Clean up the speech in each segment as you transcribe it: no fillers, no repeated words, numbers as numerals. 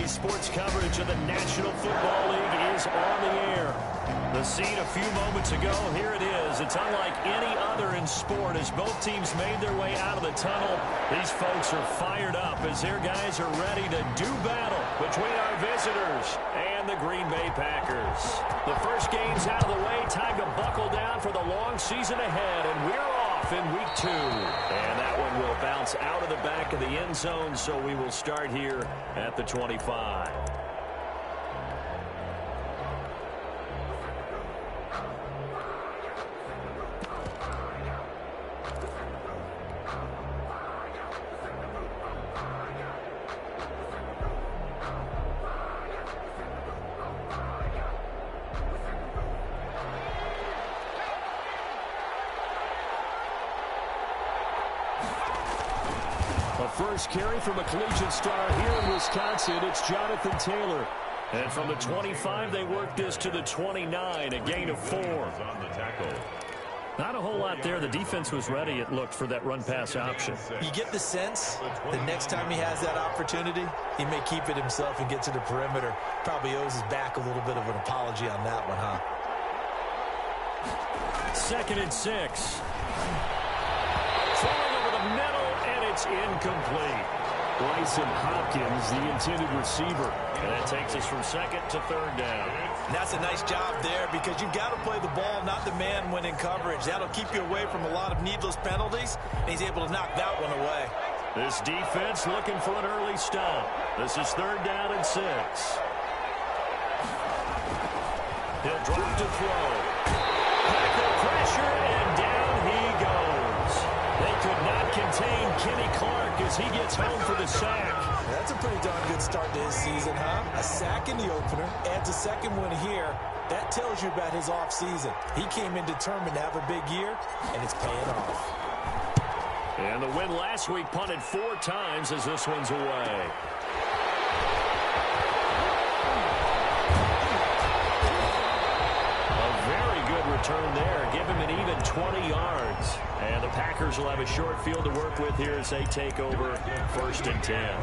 NBC Sports coverage of the National Football League is on the air. The scene a few moments ago, here it is. It's unlike any other in sport as both teams made their way out of the tunnel. These folks are fired up as their guys are ready to do battle between our visitors and the Green Bay Packers. The first game's out of the way. Time to buckle down for the long season ahead, and we're off in week 2. And that one will bounce out of the back of the end zone, so we will start here at the 25. First carry from a collegiate star here in Wisconsin, it's Jonathan Taylor. And from the 25, they work this to the 29, a gain of 4. Not a whole lot there. The defense was ready, it looked, for that run-pass option. You get the sense the next time he has that opportunity, he may keep it himself and get to the perimeter. Probably owes his back a little bit of an apology on that one, huh? 2nd and 6. Throwing over the middle. It's incomplete. Bryson Hopkins, the intended receiver. And that takes us from 2nd to 3rd down. And that's a nice job there because you've got to play the ball, not the man when in coverage. That'll keep you away from a lot of needless penalties, and he's able to knock that one away. This defense looking for an early stop. This is 3rd down and 6. He'll drop to throw. Packer pressure, and down he goes. They could not contain Kenny Clark as he gets home for the sack. That's a pretty darn good start to his season, huh? A sack in the opener, adds a second one here. That tells you about his offseason. He came in determined to have a big year, and it's paying off. And the win last week punted 4 times as this one's away. Return there, give him an even 20 yards. And the Packers will have a short field to work with here as they take over 1st and 10.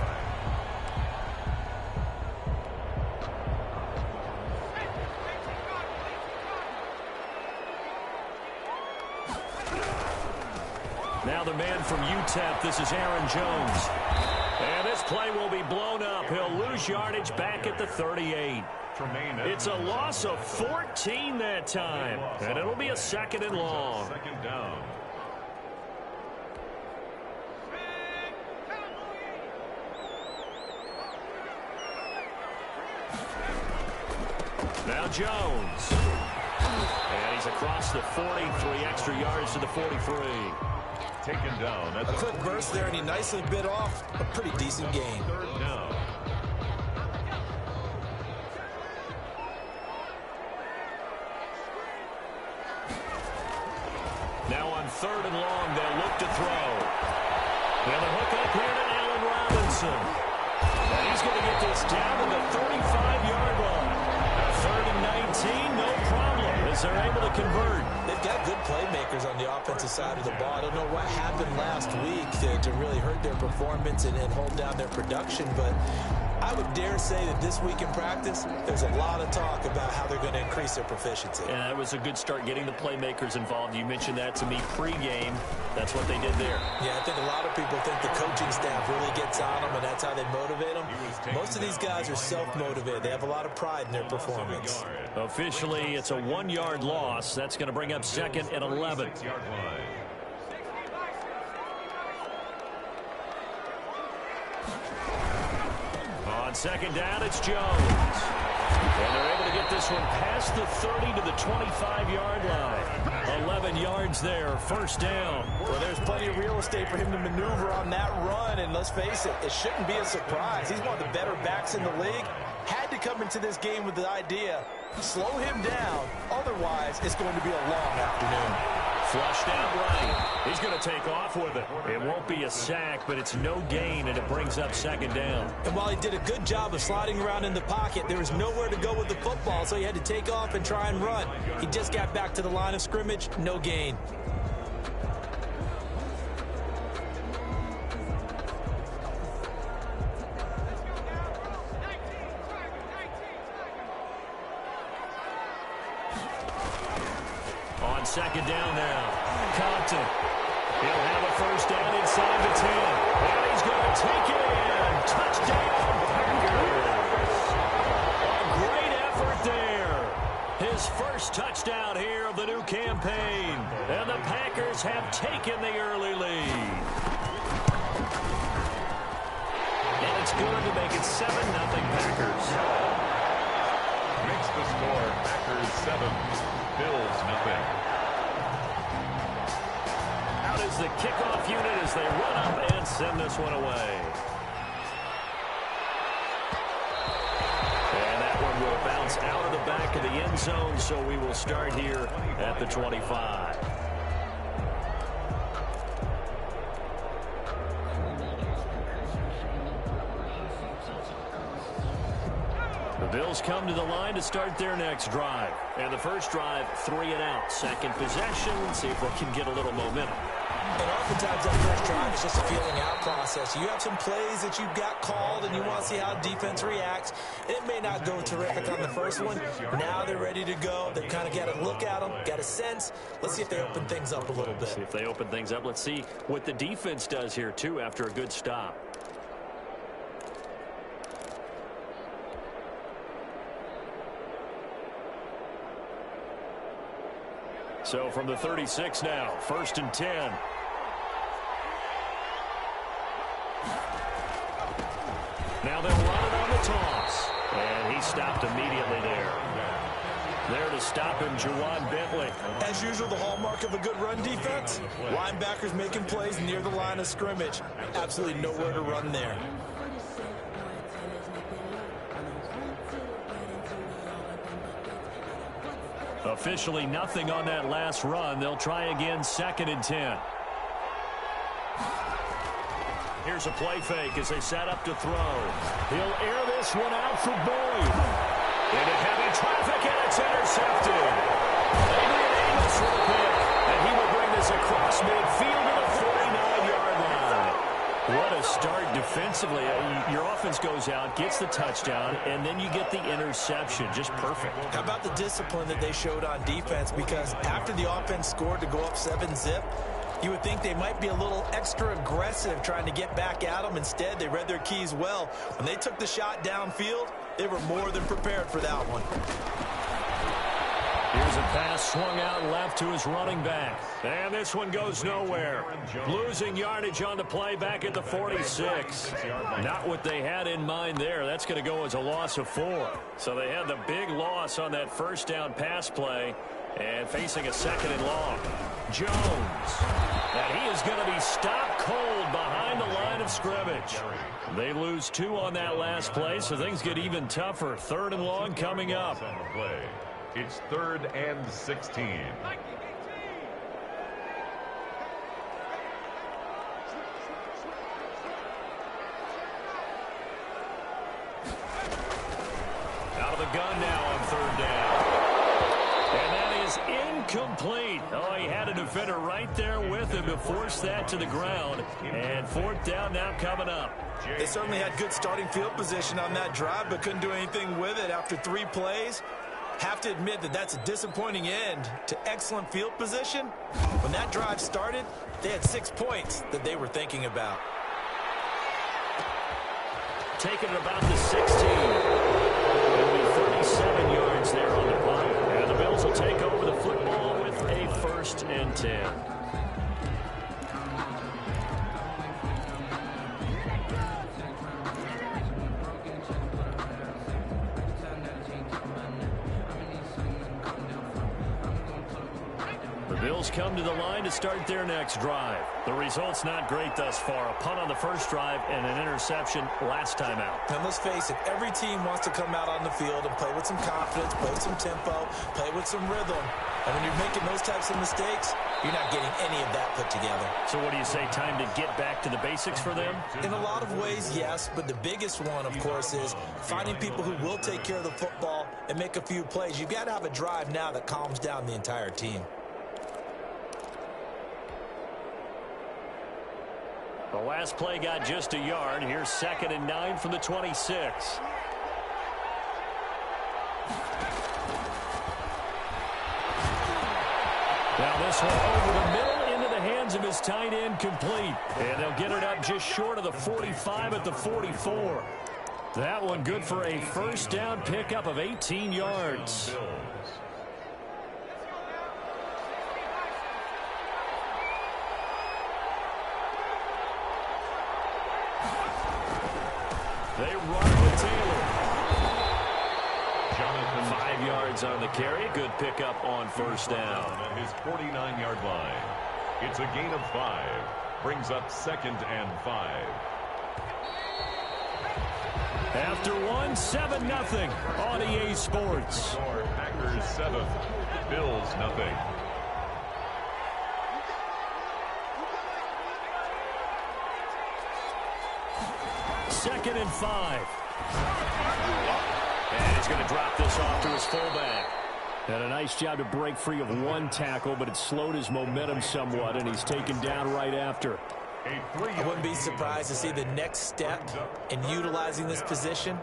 Now the man from UTEP, this is Aaron Jones. And this play will be blown up. He'll lose yardage back at the 38. It's a loss of 14 that time, and it'll be a 2nd and long. 2nd down. Now Jones. And he's across the 40, 3 extra yards to the 43. Taken down. That's a quick burst there, and he nicely bit off a pretty decent gain. 3rd down. Now on 3rd and long, they'll look to throw. And the hook up here to Allen Robinson. And he's going to get this down to the 35-yard line. 3rd and 19, no problem, as they're able to convert. They've got good playmakers on the offensive side of the ball. I don't know what happened last week to really hurt their performance and hold down their production, but I would dare say that this week in practice, there's a lot of talk about how they're going to increase their proficiency. And that was a good start getting the playmakers involved. You mentioned that to me pregame. That's what they did there. Yeah, I think a lot of people think the coaching staff really gets on them, and that's how they motivate them. Most of these guys are self-motivated. They have a lot of pride in their performance. Officially, it's a 1-yard loss. That's going to bring up 2nd and 11. On 2nd down, it's Jones. And they're able to get this one past the 30 to the 25-yard line. 11 yards there, 1st down. Well, there's plenty of real estate for him to maneuver on that run, and let's face it, it shouldn't be a surprise. He's one of the better backs in the league. Had to come into this game with the idea, slow him down, otherwise it's going to be a long afternoon. Flushed out right. He's going to take off with it. It won't be a sack, but it's no gain, and it brings up 2nd down. And while he did a good job of sliding around in the pocket, there was nowhere to go with the football, so he had to take off and try and run. He just got back to the line of scrimmage, no gain. on second down now. Compton. He'll have a first down inside the 10. And he's going to take it in. Touchdown, Packers. A great effort there. His first touchdown here of the new campaign. And the Packers have taken the early lead. And it's good to make it 7-0 Packers. Makes the score Packers 7, Bills nothing. Out is the kickoff unit as they run up and send this one away. And that one will bounce out of the back of the end zone, so we will start here at the 25. The Bills come to the line to start their next drive. And the first drive, 3 and out. Second possession, see if they can get a little momentum. And oftentimes that first drive is just a feeling out process. You have some plays that you've got called and you want to see how defense reacts. It may not go terrific on the first one. Now they're ready to go. They've kind of got to look at them, got a sense. Let's see if they open things up a little bit. See if they open things up. Let's see what the defense does here, too, after a good stop. So from the 36 now, 1st and 10. Now they'll run it on the toss. And he stopped immediately there. There to stop him, Juwan Bentley. As usual, the hallmark of a good run defense. Linebackers making plays near the line of scrimmage. Absolutely nowhere to run there. Officially nothing on that last run. They'll try again, 2nd and 10. Here's a play fake as they set up to throw. He'll air this one out for Boyd. Into heavy traffic, and it's intercepted. Adrian Amos with a pick, and he will bring this across midfield to the 49-yard line. What a start defensively. Your offense goes out, gets the touchdown, and then you get the interception. Just perfect. How about the discipline that they showed on defense? Because after the offense scored to go up 7-zip, you would think they might be a little extra aggressive trying to get back at them. Instead, they read their keys well. When they took the shot downfield, they were more than prepared for that one. Here's a pass swung out left to his running back. And this one goes nowhere. Losing yardage on the play back at the 46. Not what they had in mind there. That's going to go as a loss of 4. So they had the big loss on that first down pass play. And facing a 2nd and long. Jones. And he is going to be stopped cold behind the line of scrimmage. They lose 2 on that last play, so things get even tougher. 3rd and long coming up. On the play. It's 3rd and 16. Out of the gun now on 3rd down. And that is incomplete. Oh, he had a defender right there with him to force that to the ground. And 4th down now coming up. They certainly had good starting field position on that drive, but couldn't do anything with it after 3 plays. Have to admit that that's a disappointing end to excellent field position. When that drive started, they had 6 points that they were thinking about. Taking it about the 16. It'll be 37 yards there on the punt. And the Bills will take over the football with a 1st and 10. The Bills come to the line to start their next drive. The result's not great thus far. A punt on the first drive and an interception last time out. And let's face it, every team wants to come out on the field and play with some confidence, play with some tempo, play with some rhythm. And when you're making those types of mistakes, you're not getting any of that put together. So what do you say, time to get back to the basics for them? In a lot of ways, yes, but the biggest one, of course, is finding people who will take care of the football and make a few plays. You've got to have a drive now that calms down the entire team. The last play got just a yard. Here's 2nd and 9 from the 26. Now this one over the middle into the hands of his tight end, complete. And they'll get it up just short of the 45 at the 44. That one good for a first down pickup of 18 yards. They run with Taylor. Jonathan, 5 yards on the carry. Good pickup on first down. At his 49-yard line. It's a gain of 5. Brings up 2nd and 5. After 7-0 on EA Sports. Packers 7, Bills nothing. Second and 5. And he's going to drop this off to his fullback. Had a nice job to break free of one tackle, but it slowed his momentum somewhat, and he's taken down right after. I wouldn't be surprised to see the next step in utilizing this position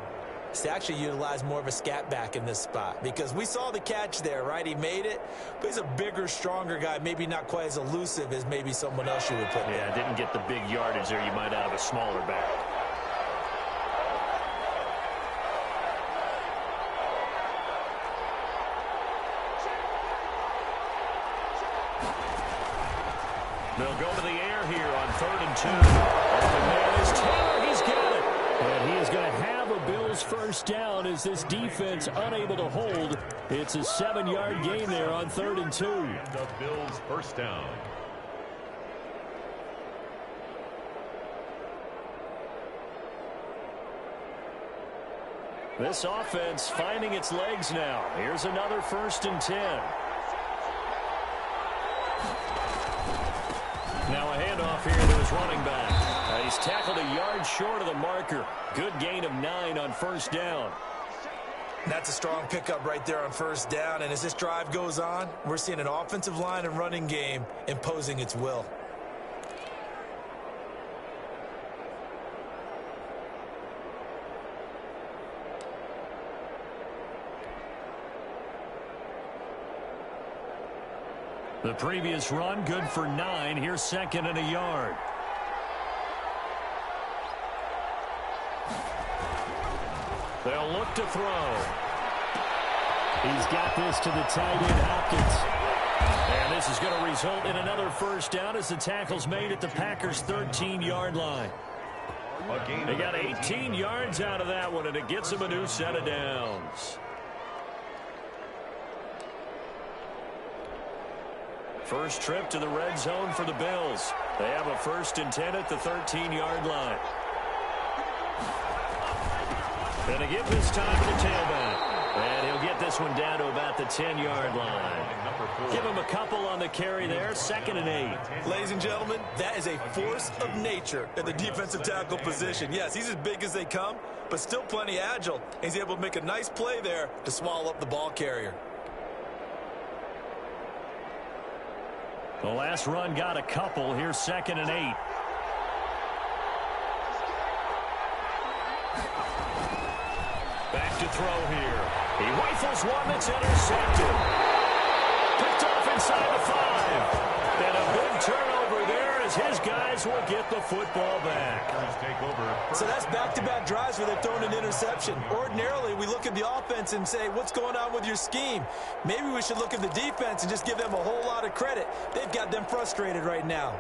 is to actually utilize more of a scat back in this spot, because we saw the catch there, right? He made it, but he's a bigger, stronger guy, maybe not quite as elusive as maybe someone else you would put there. Yeah, didn't get the big yardage there you might out of a smaller back. They'll go to the air here on 3rd and 2. And the man is Taylor. He's got it. And he is going to have a Bills first down as this defense unable to hold. It's a 7-yard gain there on 3rd and 2. And the Bills first down. This offense finding its legs now. Here's another 1st and 10. Now a handoff here to his running back. He's tackled a yard short of the marker. Good gain of 9 on first down. That's a strong pickup right there on first down. And as this drive goes on, we're seeing an offensive line and running game imposing its will. The previous run good for 9. Here's 2nd and a yard. They'll look to throw. He's got this to the tight end, Hopkins. And this is going to result in another first down as the tackle's made at the Packers' 13-yard line. They got 18 yards out of that one, and it gets them a new set of downs. First trip to the red zone for the Bills. They have a 1st and 10 at the 13-yard line. Going to give this time to the tailback. And he'll get this one down to about the 10-yard line. Give him a couple on the carry there. 2nd and 8. Ladies and gentlemen, that is a force of nature at the defensive tackle position. Yes, he's as big as they come, but still plenty agile. He's able to make a nice play there to swallow up the ball carrier. The last run got a couple. Here's 2nd and 8. Back to throw here. He rifles one that's intercepted. Picked off inside the 5. And a big turnover there as his guys will get the football back. So that's back-to-back drives where they've thrown an interception. Ordinarily, we look at the offense and say, what's going on with your scheme? Maybe we should look at the defense and just give them a whole lot of credit. They've got them frustrated right now.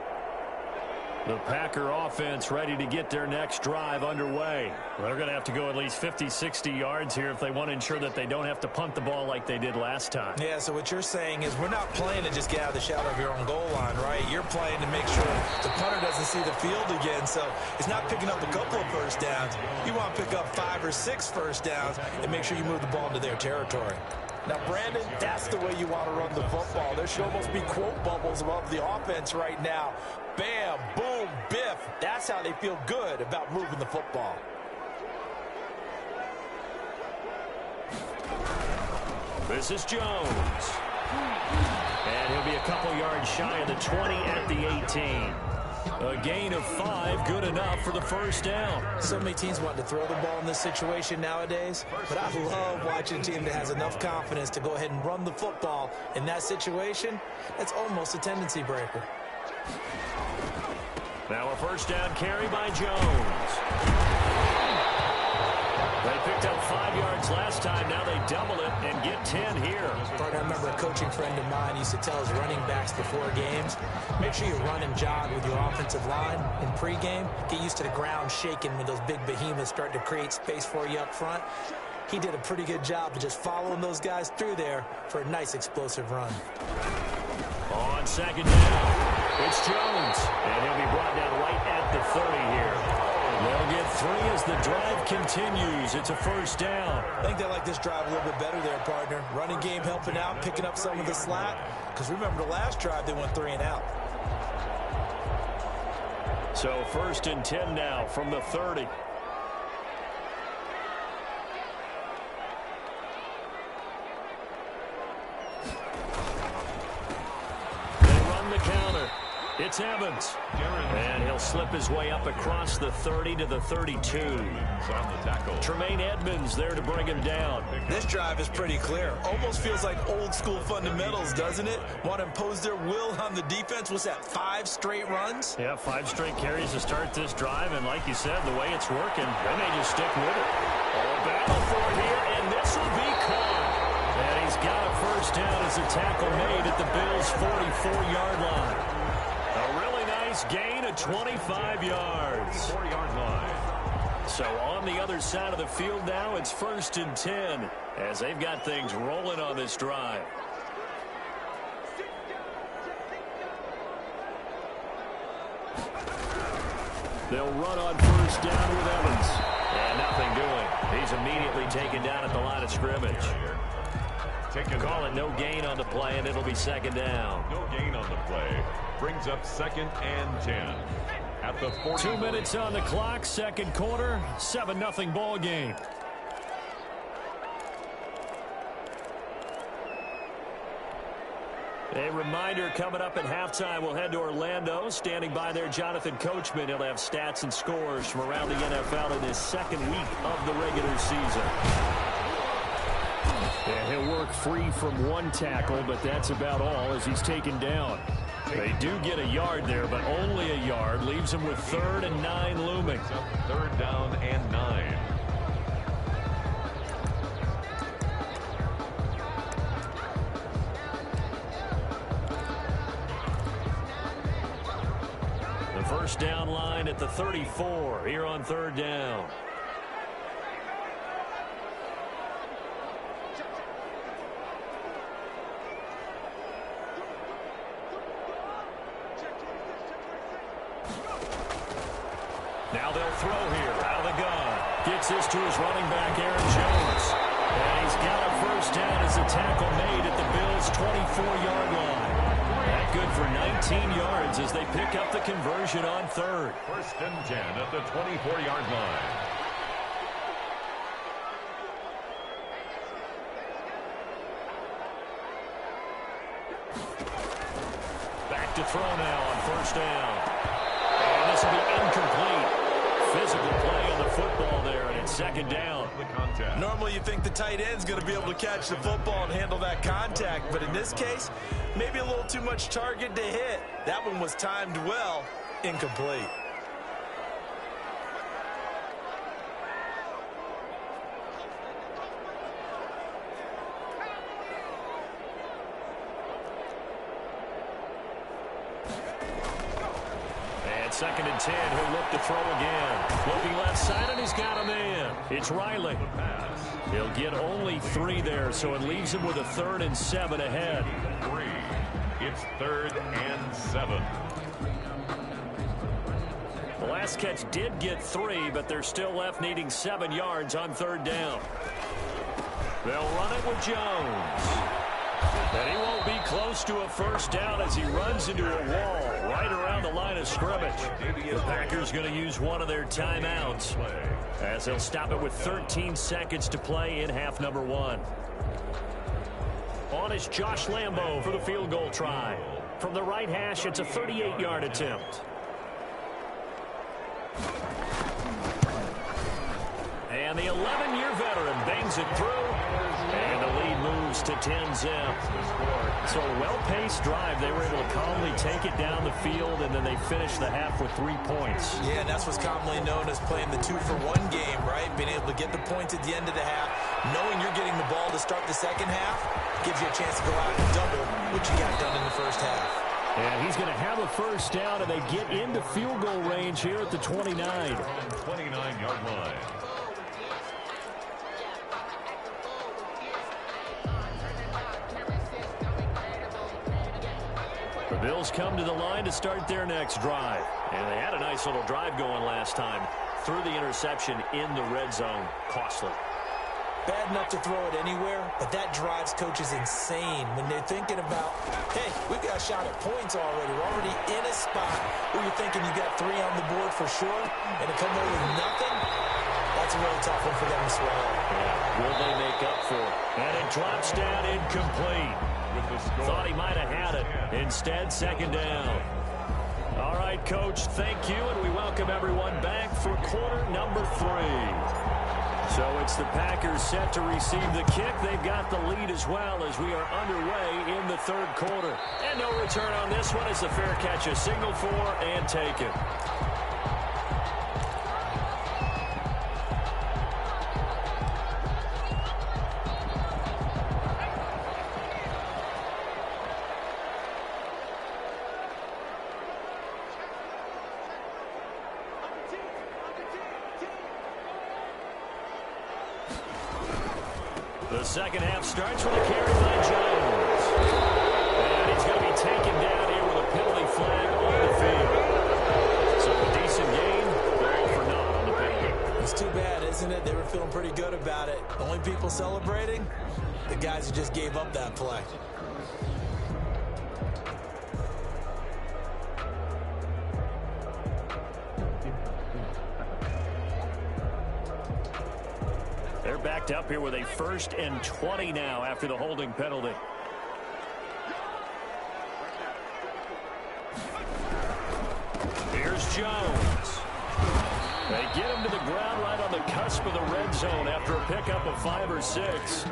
The Packer offense ready to get their next drive underway. Well, they're going to have to go at least 50, 60 yards here if they want to ensure that they don't have to punt the ball like they did last time. Yeah, so what you're saying is we're not playing to just get out of the shadow of your own goal line, right? You're playing to make sure the punter doesn't see the field again. So it's not picking up a couple of first downs. You want to pick up 5 or 6 first downs and make sure you move the ball into their territory. Now, Brandon, that's the way you want to run the football. There should almost be quote bubbles above the offense right now. Bam, boom, biff. That's how they feel good about moving the football. This is Jones. And he'll be a couple yards shy of the 20 at the 18. A gain of 5, good enough for the first down. So many teams want to throw the ball in this situation nowadays, but I love watching a team that has enough confidence to go ahead and run the football. In that situation, that's almost a tendency breaker. Now a first down carry by Jones. They picked up 5 yards last time. Now they double it and get 10 here. I remember a coaching friend of mine used to tell his running backs before games, make sure you run and jog with your offensive line in pregame. Get used to the ground shaking when those big behemoths start to create space for you up front. He did a pretty good job of just following those guys through there for a nice explosive run. On second down, it's Jones, and he'll be brought down right at the 30 here. They'll get 3 as the drive continues. It's a first down. I think they like this drive a little bit better there, partner. Running game helping out, picking up some of the slack. Because remember the last drive, they went 3 and out. So first and 10 now from the 30. They run the counter. It's Evans. And he'll slip his way up across the 30 to the 32. Tremaine Edmonds there to bring him down. This drive is pretty clear. Almost feels like old school fundamentals, doesn't it? Want to impose their will on the defense. What's that, 5 straight runs? Yeah, 5 straight carries to start this drive. And like you said, the way it's working, they may just stick with it. A battle for it here, and this will be caught. And he's got a first down as a tackle made at the Bills' 44-yard line. A really nice gain of 25 yards. 44-yard line. So on the other side of the field now, it's first and 10 as they've got things rolling on this drive. They'll run on first down with Evans. And nothing doing. He's immediately taken down at the line of scrimmage. Call it no gain on the play, and it'll be second down. No gain on the play. Brings up second and 10. At the 40. 2 minutes on the clock, second quarter, 7-0 ball game. A reminder coming up at halftime, we'll head to Orlando. Standing by there, Jonathan Coachman. He'll have stats and scores from around the NFL in his second week of the regular season. And he'll work free from 1 tackle, but that's about all as he's taken down. They do get a yard there, but only a yard. Leaves him with 3rd and 9 looming. 3rd down and 9. The first down line at the 34 here on 3rd down. Now they'll throw here out of the gun. Gets this to his running back, Aaron Jones. And he's got a first down as a tackle made at the Bills' 24-yard line. That good for 19 yards as they pick up the conversion on 3rd. First and 10 at the 24-yard line. Back to throw now on first down. And this will be incomplete. Physical play on the football there, and it's second down. Normally you think the tight end's going to be able to catch the football and handle that contact, but in this case, maybe a little too much target to hit. That one was timed well, incomplete. Second and 10, he'll look to throw again. Looking left side, and he's got a man. It's Riley. He'll get only 3 there, so it leaves him with a 3rd and 7 ahead. 3. It's 3rd and 7. The last catch did get 3, but they're still left needing 7 yards on 3rd down. They'll run it with Jones. And he won't be close to a first down as he runs into a wall right around the line of scrimmage. The Packers going to use one of their timeouts as they'll stop it with 13 seconds to play in half number 1. On is Josh Lambo for the field goal try. From the right hash, it's a 38-yard attempt. And the 11-year veteran bangs it through. And the lead moves to 10-zip. So a well-paced drive. They were able to calmly take it down the field, and then they finished the half with 3 points. Yeah, and that's what's commonly known as playing the 2-for-1 game, right? Being able to get the points at the end of the half, knowing you're getting the ball to start the second half, gives you a chance to go out and double what you got done in the first half. And he's going to have a first down, and they get into field goal range here at the 29. 29-yard line. The Bills come to the line to start their next drive. And they had a nice little drive going last time. Threw the interception in the red zone. Costly. Bad enough to throw it anywhere, but that drives coaches insane when they're thinking about, hey, we've got a shot at points already. We're already in a spot where you're thinking you got 3 on the board for sure, and to come away with nothing, that's a really tough one for them to swallow. Yeah. Will they make up for it? And it drops down incomplete. Thought he might have had it. Instead, second down. All right, Coach, thank you, and we welcome everyone back for quarter number 3. So it's the Packers set to receive the kick. They've got the lead as well as we are underway in the third quarter. And no return on this one as the fair catch is signaled for and taken. The second half starts with a carry by Jones. And he's going to be taken down here with a penalty flag on the field. So a decent gain, all for naught on the penalty. It's too bad, isn't it? They were feeling pretty good about it. Only people celebrating, the guys who just gave up that play. They're backed up here with a 1st and 20 now after the holding penalty. Here's Jones. They get him to the ground right on the cusp of the red zone after a pickup of 5 or 6.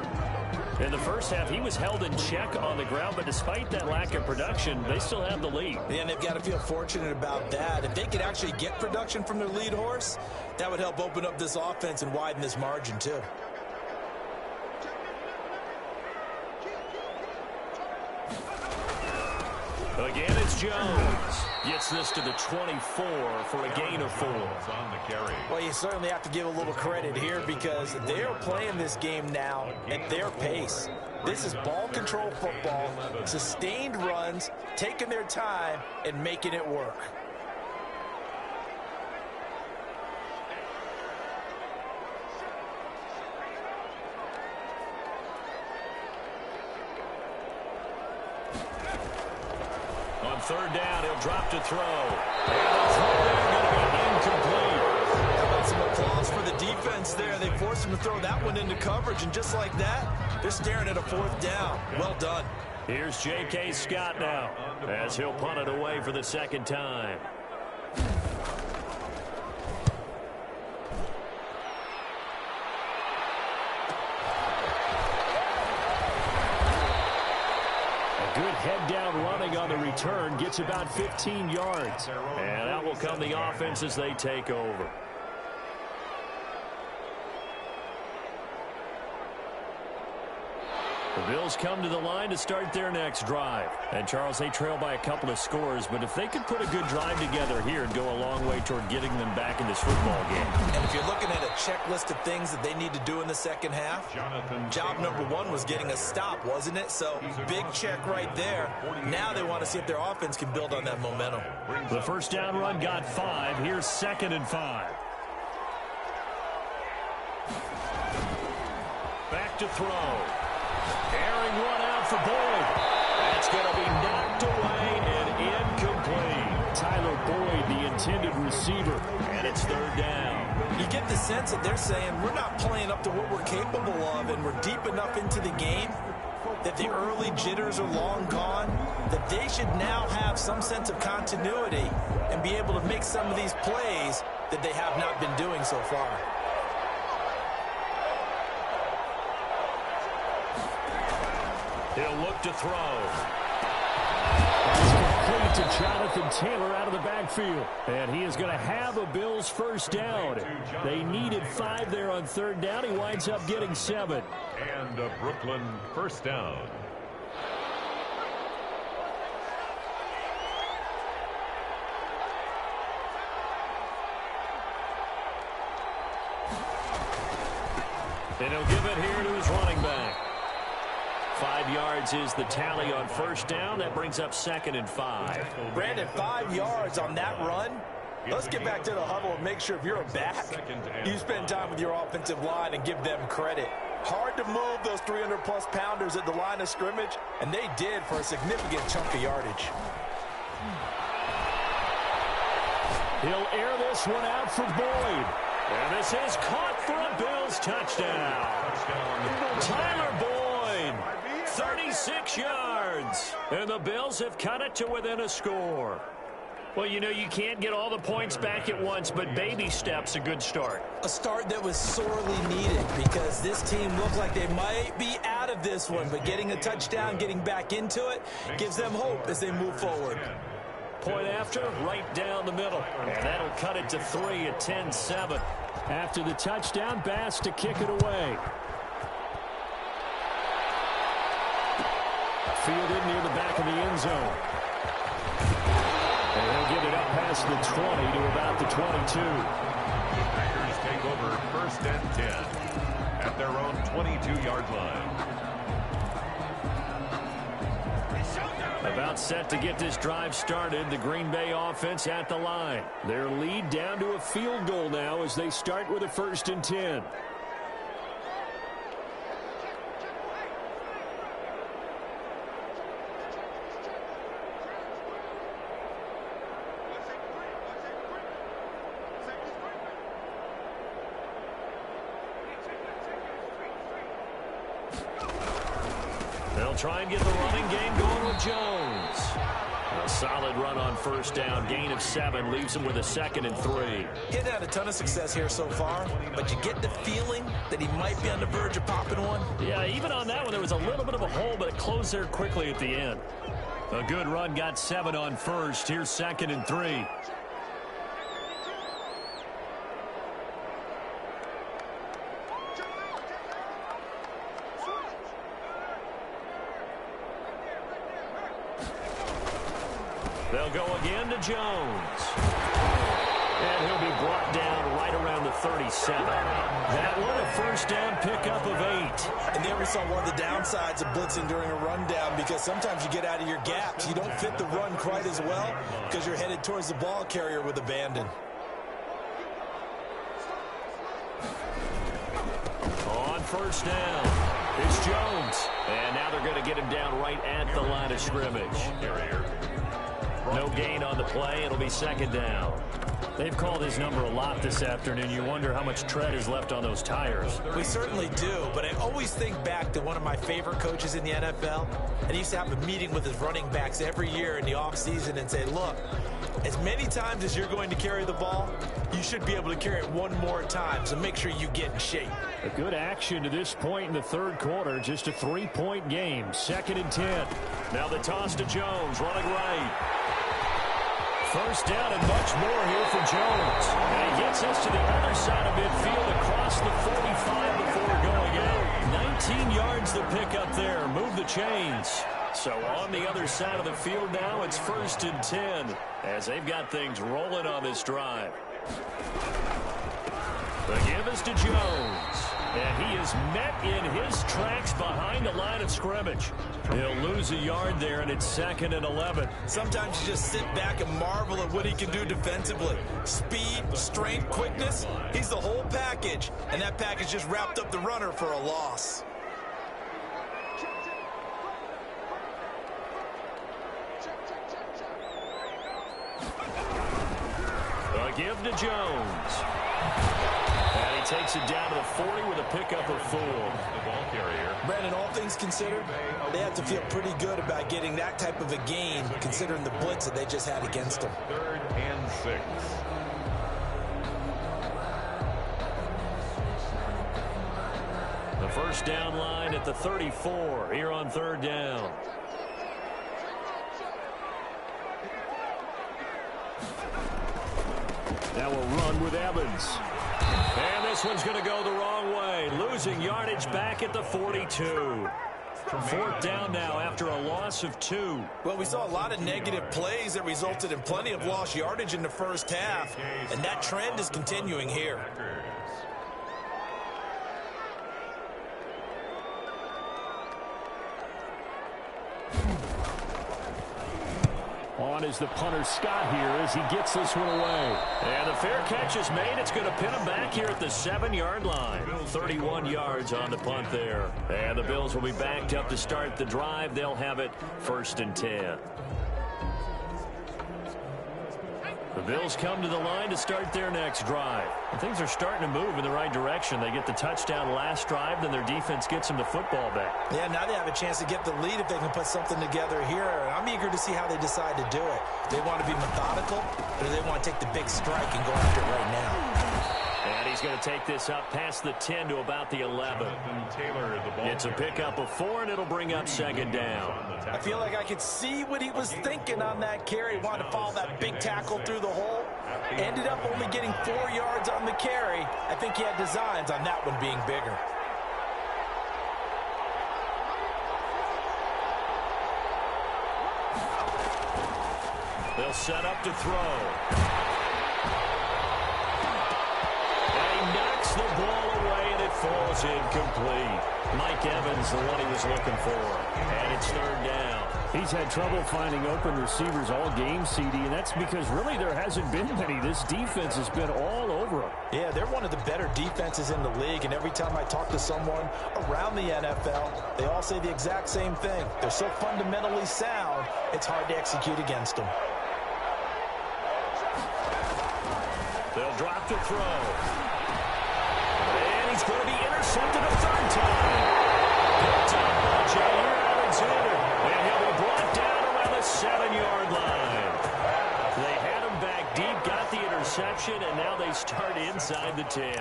In the first half, he was held in check on the ground, but despite that lack of production, they still have the lead. Yeah, and they've got to feel fortunate about that. If they could actually get production from their lead horse, that would help open up this offense and widen this margin, too. Again, it's Jones. Gets this to the 24 for a gain of 4. On the carry. Well, you certainly have to give a little credit here because they are playing this game now at their pace. This is ball control football, sustained runs, taking their time, and making it work. On third down, he'll drop to throw. And the throw there going to be incomplete. How about some applause for the defense there? They forced him to throw that one into coverage, and just like that, they're staring at a 4th down. Well done. Here's J.K. Scott now as he'll punt it away for the second time. Good head down running on the return, gets about 15 yards. And out will come the offense as they take over. The Bills come to the line to start their next drive. And, Charles, they trail by a couple of scores, but if they could put a good drive together here and go a long way toward getting them back in this football game. And if you're looking at a checklist of things that they need to do in the second half, job number 1 was getting a stop, wasn't it? So, big check right there. Now they want to see if their offense can build on that momentum. The first down run got 5. Here's 2nd and 5. Back to throw. Airing one out for Boyd. That's going to be knocked away and incomplete. Tyler Boyd, the intended receiver, and it's 3rd down. You get the sense that they're saying we're not playing up to what we're capable of, and we're deep enough into the game that the early jitters are long gone, that they should now have some sense of continuity and be able to make some of these plays that they have not been doing so far. He'll look to throw. It's complete to Jonathan Taylor out of the backfield. And he is going to have a Bills first down. They needed 5 there on third down. He winds up getting 7. And a Brooklyn first down. And he'll give it here to his running back. 5 yards is the tally on first down. That brings up 2nd and 5. Brandon, 5 yards on that run. Let's get back to the huddle and make sure if you're a back, you spend time with your offensive line and give them credit. Hard to move those 300-plus pounders at the line of scrimmage, and they did for a significant chunk of yardage. He'll air this one out for Boyd. And this is caught for a Bills touchdown. Tyler Boyd, 36 yards. And the Bills have cut it to within a score. Well, you know, you can't get all the points back at once, but baby steps a good start. A start that was sorely needed because this team looked like they might be out of this one, but getting a touchdown, getting back into it, gives them hope as they move forward. Point after, right down the middle. And that'll cut it to 3 at 10-7. After the touchdown, Bass to kick it away. Fielded near the back of the end zone. And he'll get it up past the 20 to about the 22. Packers take over 1st and 10 at their own 22-yard line. About set to get this drive started. The Green Bay offense at the line. Their lead down to a field goal now as they start with a 1st and 10. They'll try and get the running game going with Jones. A solid run on first down. Gain of 7 leaves him with a 2nd and 3. He hasn't had a ton of success here so far, but you get the feeling that he might be on the verge of popping one. Yeah, even on that one, there was a little bit of a hole, but it closed there quickly at the end. A good run, got 7 on first. Here's 2nd and 3. They'll go again to Jones. And he'll be brought down right around the 37. That one a first down pickup of 8. And there we saw one of the downsides of blitzing during a rundown because sometimes you get out of your gaps. You don't fit the run quite as well because you're headed towards the ball carrier with abandon. On first down, it's Jones. And now they're going to get him down right at the line of scrimmage. No gain on the play. It'll be 2nd down. They've called his number a lot this afternoon. You wonder how much tread is left on those tires. We certainly do, but I always think back to one of my favorite coaches in the NFL, and he used to have a meeting with his running backs every year in the offseason and say, look, as many times as you're going to carry the ball, you should be able to carry it one more time, so make sure you get in shape. A good action to this point in the 3rd quarter. Just a 3-point game. 2nd and 10. Now the toss to Jones, running right. First down and much more here for Jones. And he gets us to the other side of midfield across the 45 before going out. 19 yards to pick up there. Move the chains. So on the other side of the field now, it's 1st and 10 as they've got things rolling on this drive. The give is to Jones. And he is met in his tracks behind the line of scrimmage. He'll lose a yard there, and it's 2nd and 11. Sometimes you just sit back and marvel at what he can do defensively. Speed, strength, quickness, he's the whole package. And that package just wrapped up the runner for a loss. A give to Jones. And he takes it down to the 40 with a pickup of 4. The ball carrier. Brandon, all things considered, they have to feel pretty good about getting that type of a gain, considering the blitz that they just had against them. 3rd and 6. The first down line at the 34 here on third down. Now we'll run with Evans. And this one's going to go the wrong way. Losing yardage back at the 42. Fourth down now after a loss of 2. Well, we saw a lot of negative plays that resulted in plenty of lost yardage in the first half, and that trend is continuing here. On is the punter Scott here as he gets this one away. And the fair catch is made. It's going to pin him back here at the 7-yard line. 31 yards on the punt there. And the Bills will be backed up to start the drive. They'll have it 1st and 10. The Bills come to the line to start their next drive. And things are starting to move in the right direction. They get the touchdown last drive, then their defense gets them the football back. Yeah, now they have a chance to get the lead if they can put something together here. I'm eager to see how they decide to do it. They want to be methodical, or do they want to take the big strike and go after it right now? And he's going to take this up past the 10 to about the 11. It's a pickup of 4, and it'll bring up 2nd down. I feel like I could see what he was thinking on that carry. He wanted to follow that big tackle through the hole. Ended up only getting 4 yards on the carry. I think he had designs on that one being bigger. They'll set up to throw. The ball away, and it falls incomplete. Mike Evans, the one he was looking for. And it's 3rd down. He's had trouble finding open receivers all game, CD, and that's because really there hasn't been many. This defense has been all over him. Yeah, they're one of the better defenses in the league, and every time I talk to someone around the NFL, they all say the exact same thing. They're so fundamentally sound, it's hard to execute against them. They'll drop to throw. He's going to be intercepted a 3rd time. Picked up by Jair Alexander. And he'll be brought down around the 7-yard line. They had him back deep, got the interception, and now they start inside the 10.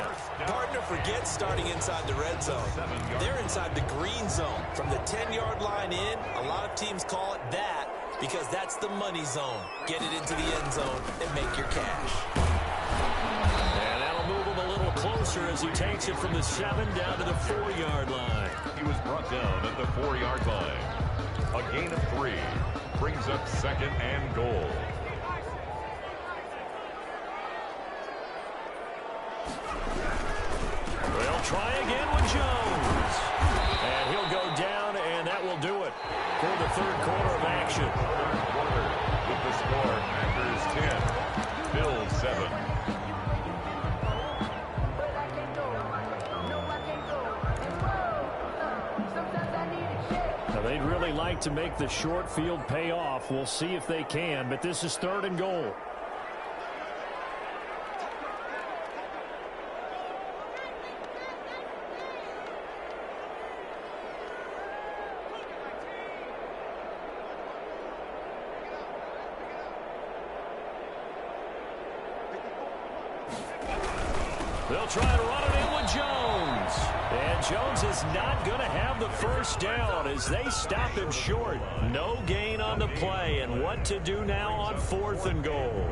Partner forgets starting inside the red zone. They're inside the green zone. From the 10-yard line in, a lot of teams call it that because that's the money zone. Get it into the end zone and make your cash. Closer as he takes it from the 7 down to the 4-yard line. He was brought down at the 4-yard line. A gain of 3 brings up 2nd and goal. They'll try again with Jones. And he'll go down, and that will do it for the 3rd quarter of action. 3rd quarter with the score, Packers 10, Bills 7. They'd really like to make the short field pay off. We'll see if they can, but this is 3rd and goal. They'll try to run it in with Jones. And Jones is not going to have the first down as they stop him short. No gain on the play. And what to do now on 4th and goal.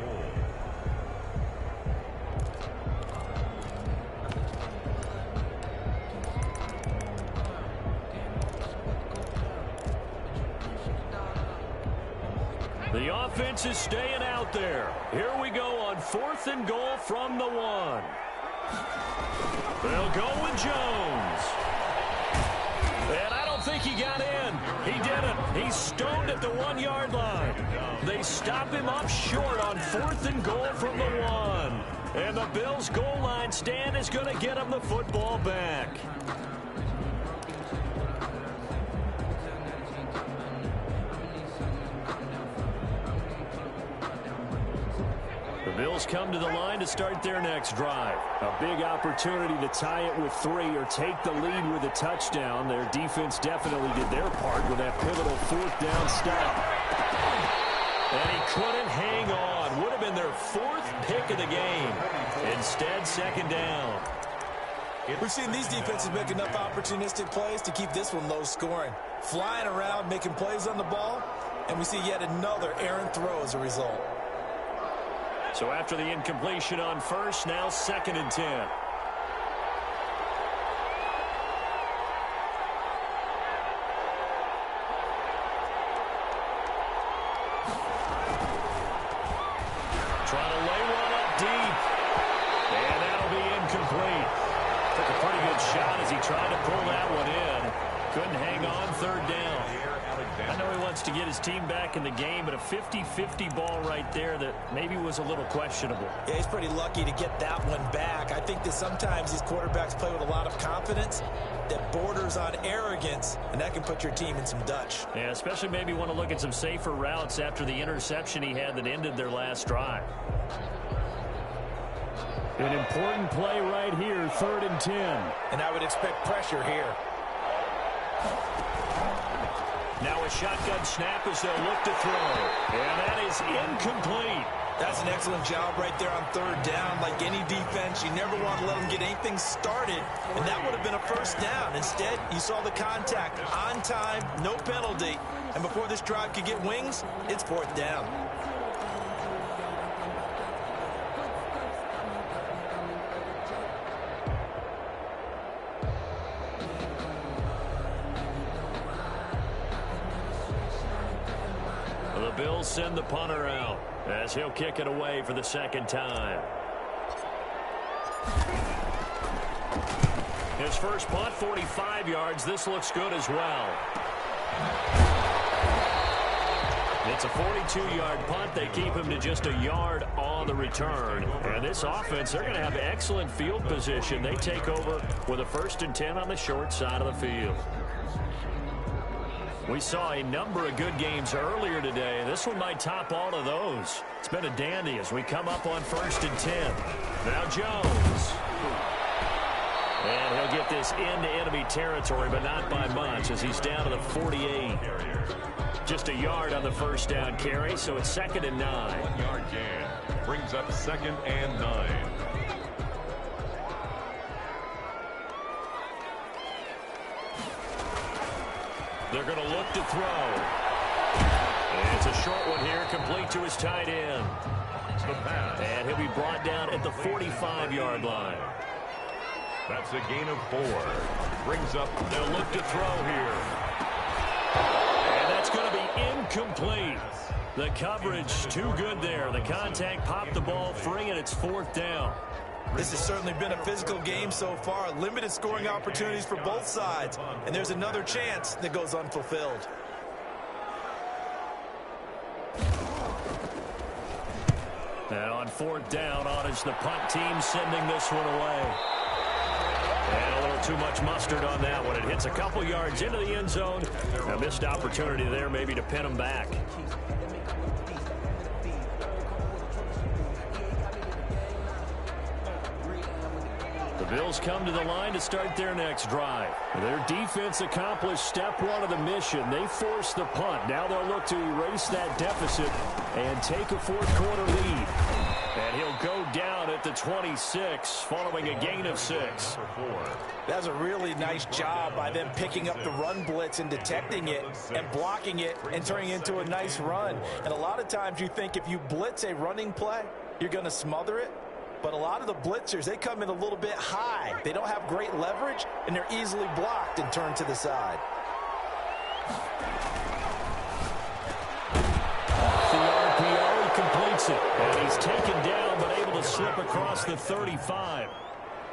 The offense is staying out there. Here we go on 4th and goal from the 1. They'll go with Jones. And I don't think he got in. He didn't. He's stoned at the 1-yard line. They stop him up short on 4th and goal from the 1. And the Bills' goal line stand is going to get him the football back. The Bills come to the line to start their next drive. A big opportunity to tie it with 3 or take the lead with a touchdown. Their defense definitely did their part with that pivotal 4th down stop. And he couldn't hang on. Would have been their 4th pick of the game. Instead, 2nd down. We've seen these defenses make enough opportunistic plays to keep this one low scoring. Flying around, making plays on the ball, and we see yet another errant throw as a result. So after the incompletion on first, now 2nd and 10. Trying to lay one up deep. And that'll be incomplete. Took a pretty good shot as he tried to pull that one in. Couldn't hang on 3rd down. I know he wants to get his team back in the game, but a 50-50 ball right there that maybe was a little questionable. Yeah, he's pretty lucky to get that one back. I think that sometimes these quarterbacks play with a lot of confidence that borders on arrogance, and that can put your team in some Dutch. Yeah, especially maybe want to look at some safer routes after the interception he had that ended their last drive. An important play right here, 3rd and 10. And I would expect pressure here. Now a shotgun snap as they'll look to throw. And that is incomplete. That's an excellent job right there on 3rd down. Like any defense, you never want to let them get anything started. And that would have been a 1st down. Instead, you saw the contact on time, no penalty. And before this drive could get wings, it's 4th down. The Bills send the punter out as he'll kick it away for the 2nd time. His first punt, 45 yards. This looks good as well. It's a 42-yard punt. They keep him to just a yard on the return. And this offense, they're going to have excellent field position. They take over with a 1st and 10 on the short side of the field. We saw a number of good games earlier today. This one might top all of those. It's been a dandy as we come up on 1st and 10. Now Jones. And he'll get this into enemy territory, but not by much as he's down to the 48. Just a yard on the 1st down carry, so it's 2nd and 9. 1-yard gain brings up 2nd and 9. They're going to look to throw. And it's a short one here, complete to his tight end. And he'll be brought down at the 45-yard line. That's a gain of 4. Brings up. They'll look to throw here. And that's going to be incomplete. The coverage too good there. The contact popped the ball free, and it's 4th down. This has certainly been a physical game so far. Limited scoring opportunities for both sides. And there's another chance that goes unfulfilled. And on 4th down, it's the punt team sending this one away. And a little too much mustard on that one. It hits a couple yards into the end zone. A missed opportunity there maybe to pin them back. The Bills come to the line to start their next drive. Their defense accomplished step 1 of the mission. They forced the punt. Now they'll look to erase that deficit and take a 4th quarter lead. And he'll go down at the 26 following a gain of 6. That's a really nice job by them picking up the run blitz and detecting it and blocking it and turning it into a nice run. And a lot of times you think if you blitz a running play, you're going to smother it. But a lot of the blitzers, they come in a little bit high. They don't have great leverage, and they're easily blocked and turned to the side. The RPO, he completes it. And he's taken down, but able to slip across the 35.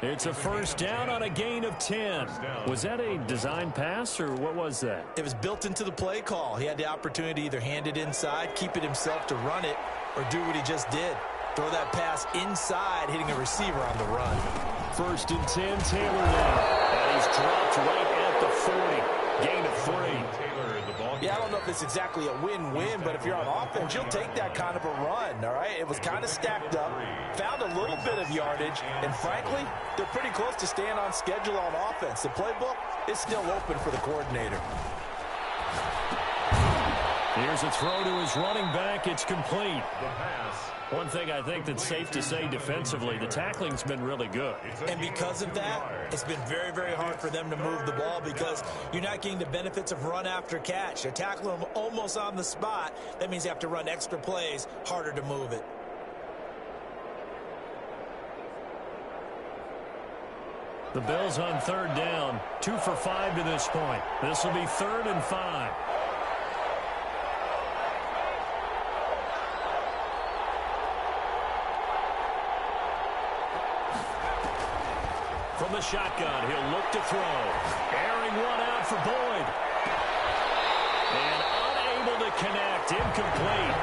It's a 1st down on a gain of 10. Was that a design pass, or what was that? It was built into the play call. He had the opportunity to either hand it inside, keep it himself to run it, or do what he just did. Throw that pass inside, hitting a receiver on the run. 1st and 10, Taylor now. And he's dropped right at the 40. Gain of 3. Yeah, I don't know if it's exactly a win-win, but if you're on offense, you'll take that kind of a run, all right? It was kind of stacked up, found a little bit of yardage, and frankly, they're pretty close to staying on schedule on offense. The playbook is still open for the coordinator. Here's a throw to his running back. It's complete. The pass. One thing I think that's safe to say defensively, the tackling's been really good. And because of that, it's been very, very hard for them to move the ball because you're not getting the benefits of run after catch. They're tackling them almost on the spot. That means you have to run extra plays, harder to move it. The Bills on third down, 2 for 5 to this point. This will be 3rd and 5. From the shotgun, he'll look to throw. Airing one out for Boyd. And unable to connect, incomplete.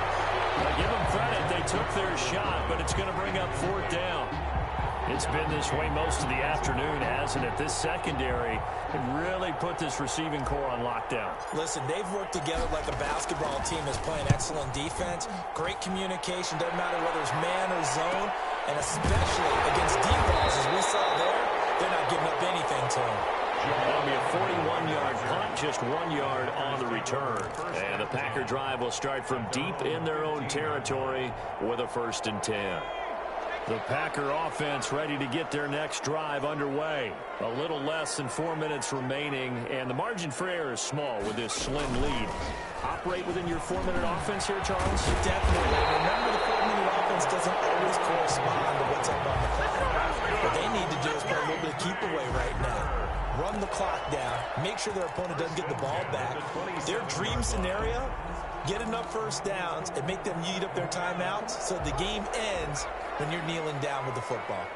I give them credit, they took their shot, but it's going to bring up 4th down. It's been this way most of the afternoon, hasn't it? This secondary can really put this receiving core on lockdown. Listen, they've worked together like a basketball team is playing excellent defense. Great communication, doesn't matter whether it's man or zone, and especially against deep balls, as we saw there, they're not giving up anything to them. That'll be a 41-yard punt, just 1 yard on the return. And the Packer drive will start from deep in their own territory with a 1st and 10. The Packer offense ready to get their next drive underway. A little less than 4 minutes remaining, and the margin for error is small with this slim lead. Operate within your 4-minute offense here, Charles? Definitely. Remember, the 4-minute offense doesn't always correspond to what's up on the clock. What they need to do is play a little bit of keep away right now. Run the clock down. Make sure their opponent doesn't get the ball back. Their dream scenario, get enough 1st downs and make them eat up their timeouts so the game ends when you're kneeling down with the football.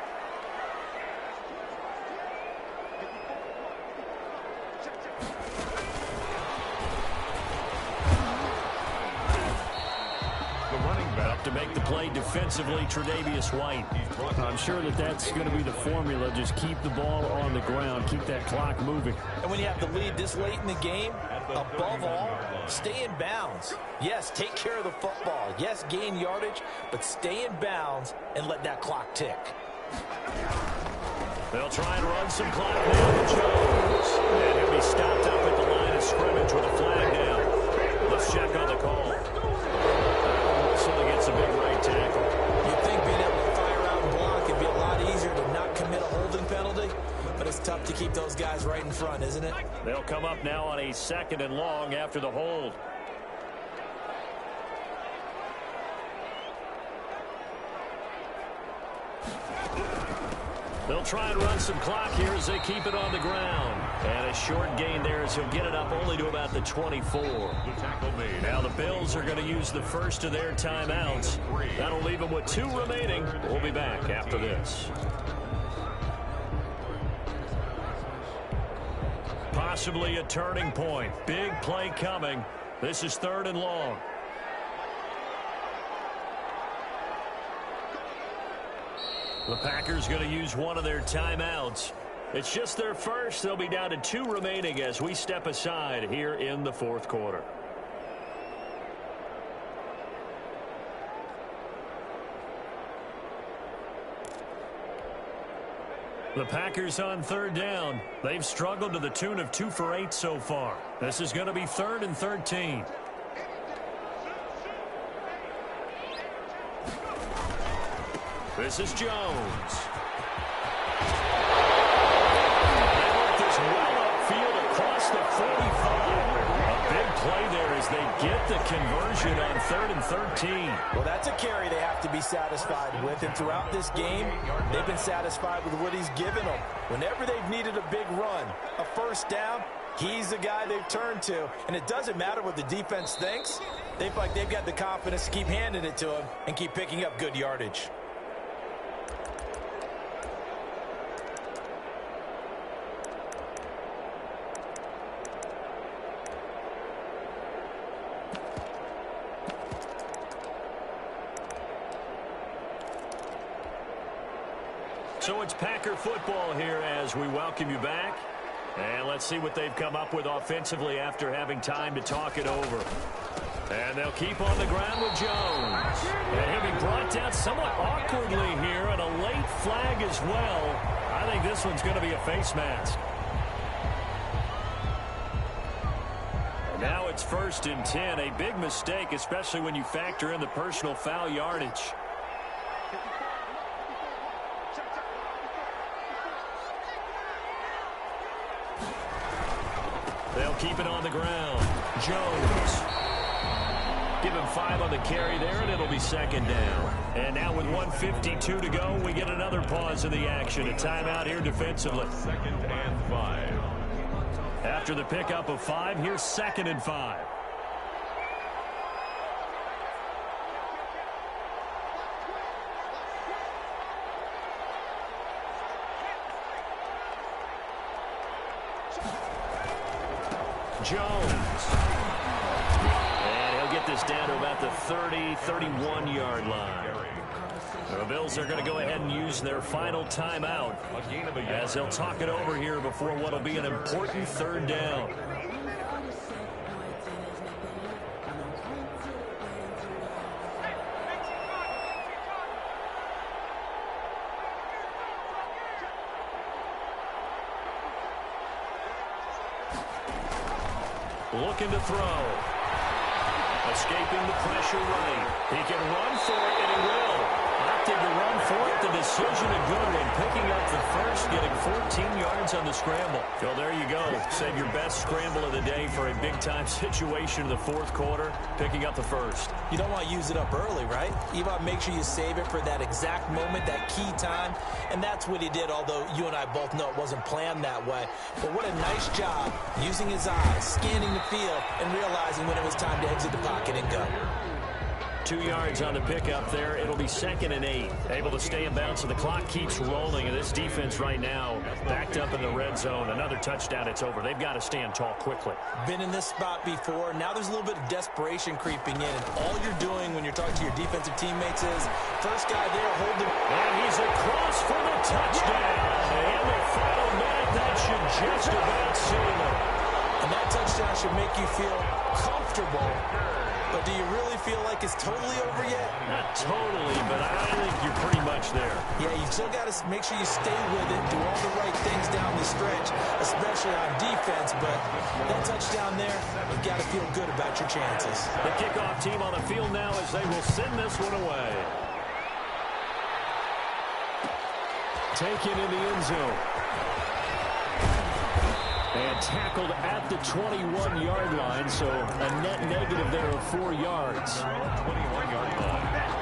To make the play defensively, Tre'Davious White. I'm sure that's going to be the formula. Just keep the ball on the ground. Keep that clock moving. And when you have the lead this late in the game, above all, stay in bounds. Yes, take care of the football. Yes, gain yardage, but stay in bounds and let that clock tick. They'll try and run some clock now to Jones. And he'll be stopped up at the line of scrimmage with a flag down. Let's check on the call. Gets a big right tackle. You'd think being able to fire out and block would be a lot easier to not commit a holding penalty, but it's tough to keep those guys right in front, isn't it? They'll come up now on a 2nd and long after the hold. They'll try and run some clock here as they keep it on the ground. And a short gain there as he'll get it up only to about the 24. Now the Bills are going to use the first of their timeouts. That'll leave them with 2 remaining. We'll be back after this. Possibly a turning point. Big play coming. This is 3rd and long. The Packers going to use one of their timeouts. It's just their first. They'll be down to 2 remaining as we step aside here in the 4th quarter. The Packers on 3rd down. They've struggled to the tune of 2 for 8 so far. This is going to be 3rd and 13. This is Jones. They work this well upfield across the 45. A big play there as they get the conversion on 3rd and 13. Well, that's a carry they have to be satisfied with, and throughout this game, they've been satisfied with what he's given them. Whenever they've needed a big run, a 1st down, he's the guy they've turned to, and it doesn't matter what the defense thinks. They feel like they've got the confidence to keep handing it to him and keep picking up good yardage. So it's Packer football here as we welcome you back. And let's see what they've come up with offensively after having time to talk it over. And they'll keep on the ground with Jones. And he'll be brought down somewhat awkwardly here, and a late flag as well. I think this one's going to be a face mask. Now it's 1st and 10. A big mistake, especially when you factor in the personal foul yardage. They'll keep it on the ground. Jones. Give him 5 on the carry there, and it'll be 2nd down. And now with 1:52 to go, we get another pause in the action. A timeout here defensively. 2nd and 5. After the pickup of 5, here's 2nd and 5. Jones. And he'll get this down to about the 30, 31-yard line. The Bills are going to go ahead and use their final timeout as they'll talk it over here before what will be an important 3rd down. Looking to throw. Escaping the pressure right. He can run for it, and he will. Opted to run for it. The decision a good one. Picking up the first, getting 14 yards on the scramble. So there you go. Save your best scramble of the day for a big-time situation in the 4th quarter. Picking up the first. You don't want to use it up early, right? You want to make sure you save it for that exact moment, that key time. And that's what he did, although you and I both know it wasn't planned that way. But what a nice job using his eyes, scanning the field, and realizing when it was time to exit the pocket and go. 2 yards on the pickup there. It'll be 2nd and 8. Able to stay in bounds, so the clock keeps rolling. And this defense right now backed up in the red zone. Another touchdown, it's over. They've got to stand tall quickly. Been in this spot before. Now there's a little bit of desperation creeping in. And all you're doing when you're talking to your defensive teammates is, first guy there, hold him. And he's across for the touchdown. In the final minute, that should just about seal it. And that touchdown should make you feel comfortable. But do you really feel like it's totally over yet? Not totally, but I think you're pretty much there. Yeah, you still got to make sure you stay with it, do all the right things down the stretch, especially on defense. But that touchdown there, you've got to feel good about your chances. The kickoff team on the field now as they will send this one away. Taken in the end zone. And tackled at the 21-yard line, so a net negative there of 4 yards. 21-yard line.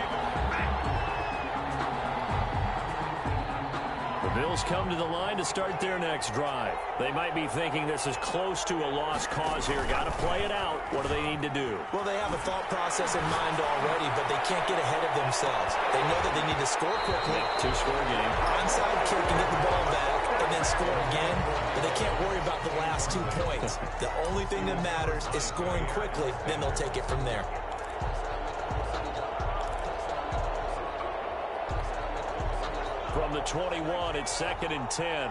The Bills come to the line to start their next drive. They might be thinking this is close to a lost cause here. Got to play it out. What do they need to do? Well, they have a thought process in mind already, but they can't get ahead of themselves. They know that they need to score quickly. 2-score game. Onside kick and get the ball back, and then score again. But they can't worry about the last 2 points. The only thing that matters is scoring quickly. Then they'll take it from there. From the 21, it's 2nd and 10.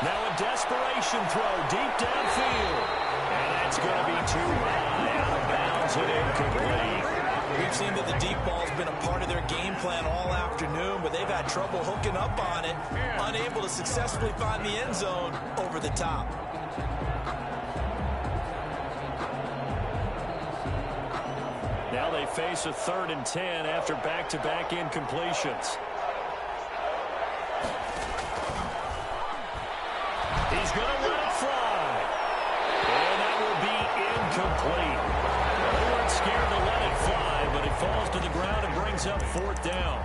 Now a desperation throw deep downfield. And that's going to be too high, out of bounds and incomplete. We've seen that the deep ball's been a part of their game plan all afternoon, but they've had trouble hooking up on it, unable to successfully find the end zone over the top. Now they face a 3rd and 10 after back-to-back incompletions. He's going to let it fly. And that will be incomplete. They weren't scared to let it fly, but it falls to the ground and brings up 4th down.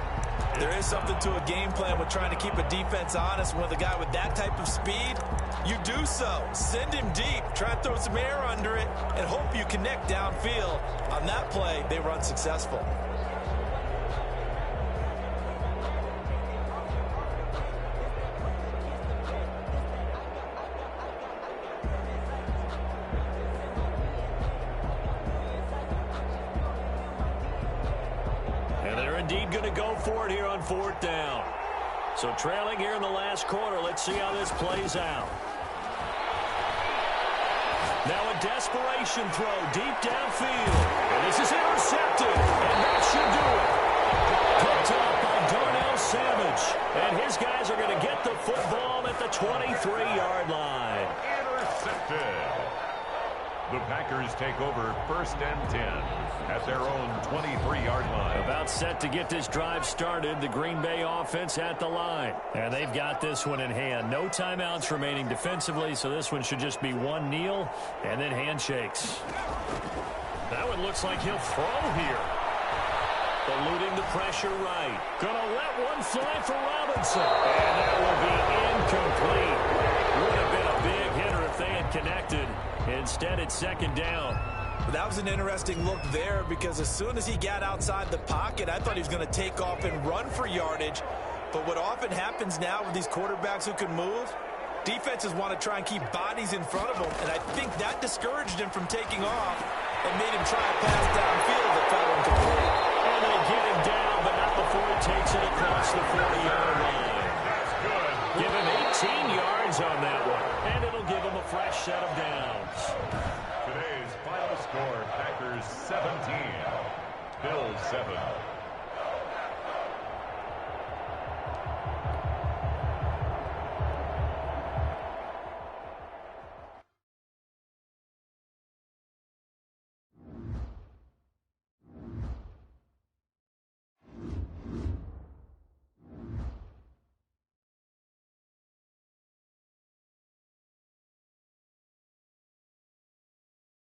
There is something to a game plan with trying to keep a defense honest. With a guy with that type of speed, you do so. Send him deep. Try and throw some air under it and hope you connect downfield. On that play, they were unsuccessful. Indeed going to go for it here on 4th down. So trailing here in the last quarter. Let's see how this plays out. Now a desperation throw deep downfield. And this is intercepted. And that should do it. Picked up by Darnell Savage. And his guys are going to get the football at the 23-yard line. Intercepted. The Packers take over 1st and 10 at their own 23-yard line. About set to get this drive started. The Green Bay offense at the line. And they've got this one in hand. No timeouts remaining defensively, so this one should just be one kneel and then handshakes. That one looks like he'll throw here. Eluding the pressure right. Gonna let one fly for Robinson. And that will be incomplete. Would have been a big hitter if they had connected. Instead, it's 2nd down. That was an interesting look there because as soon as he got outside the pocket, I thought he was going to take off and run for yardage. But what often happens now with these quarterbacks who can move, defenses want to try and keep bodies in front of them. And I think that discouraged him from taking off and made him try a pass downfield that fell incomplete. And they get him down, but not before he takes it across the 40-yard line. That's good. Give him 18 yards on that one. And it'll give him a fresh set of downs. Today's final score, Packers 17, Bills 7.